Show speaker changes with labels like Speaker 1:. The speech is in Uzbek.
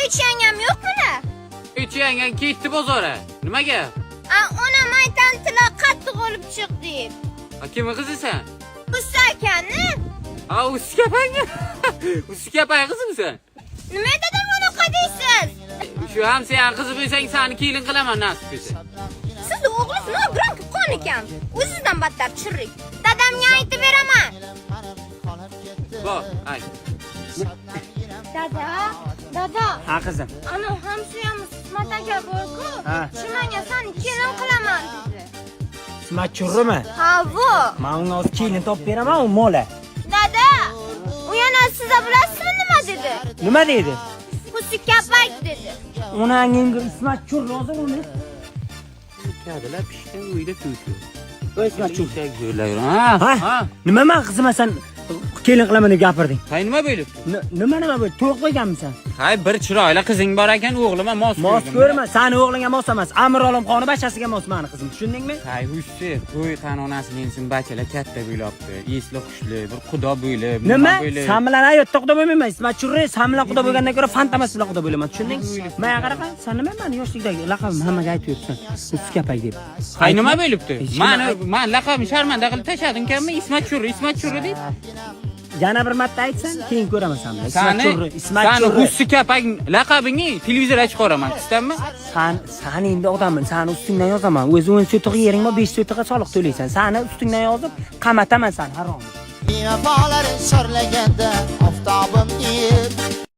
Speaker 1: uch yangam yo'qmi-la?
Speaker 2: Uch yangang ketdi bozorga. Nimaga?
Speaker 1: Onam aytan tilla qattiq olib chiq deb.
Speaker 2: Kimni qizisan?
Speaker 1: Usta akani?
Speaker 2: Uskapangmi? Uskapang qizimisan?
Speaker 1: Nima dedim bunaqa deysiz?
Speaker 2: Shu ham sen qizi bo'lsang, seni kelin qilaman nasib bo'lsa.
Speaker 1: Sizni o'g'lingiz nogiron qon ekan. O'zingizdan battar chirrik. Dadamga aytib beraman.
Speaker 2: Bor, ayt.
Speaker 1: Dada.
Speaker 3: Ha qizim.
Speaker 1: Ana hamsuyamiz Ismat aka bor-ku.
Speaker 3: Ha.
Speaker 1: Shumanga seni kelin qilaman dedi.
Speaker 3: Ismat churrimi?
Speaker 1: Ha, bu.
Speaker 3: Men unga o'z kelin topib beraman, u mola.
Speaker 1: Dada, u yana siz bilasizmi nima dedi?
Speaker 3: Nima deydi?
Speaker 1: Husi kapak dedi.
Speaker 3: Onangga Ismat chur hozir uni.
Speaker 2: Kadalar pishgan uyda tuyuyor.
Speaker 3: Ismat chur.
Speaker 2: Ha?
Speaker 3: Nima men qizimasan kelin qilaman deb gapirding?
Speaker 2: Hay nima bo'libdi?
Speaker 3: Nima bo'ldi? To'q qo'yganmisan?
Speaker 2: Hay bir chiroyli qizing bor ekan, o'g'lima mos
Speaker 3: ko'rma, seni o'g'lingga mos emas. Amir Olimxonni bachasiga mos meni qizim, tushundingmi?
Speaker 2: Hay hushi, to'y qanonasi mensin bachalar katta bo'libdi. Esli xushli, bir xudo bo'lib,
Speaker 3: nima? Sen bilan hayotda xudo bo'lmayman. Ismat churri, sen bilan xudo bo'lgandan ko'ra fantamas bilan xudo bo'laman, tushunding? Menga qaraqa, sen nima meni yoshlikdagi laqabim hammaga aytib yuribsan. Uskapak deb.
Speaker 2: Hay nima bo'libdi? Men laqabim sharmanda qilib tashladimkanmi? Ismat churri deb.
Speaker 3: Yana bir marta aytsan, keyin ko'raman seni.
Speaker 2: Ismat churri. Uskapak laqabingni televizorga chiqaraman, tushunmi?
Speaker 3: Sen endi odamman, seni ustingdan yozaman. O'zi 10 sotiga yeringmi, 5 sotiga soliq to'laysan. Seni ustingdan yozib, qamataman seni harom.
Speaker 4: Bevafolar so'rlaganda oftobim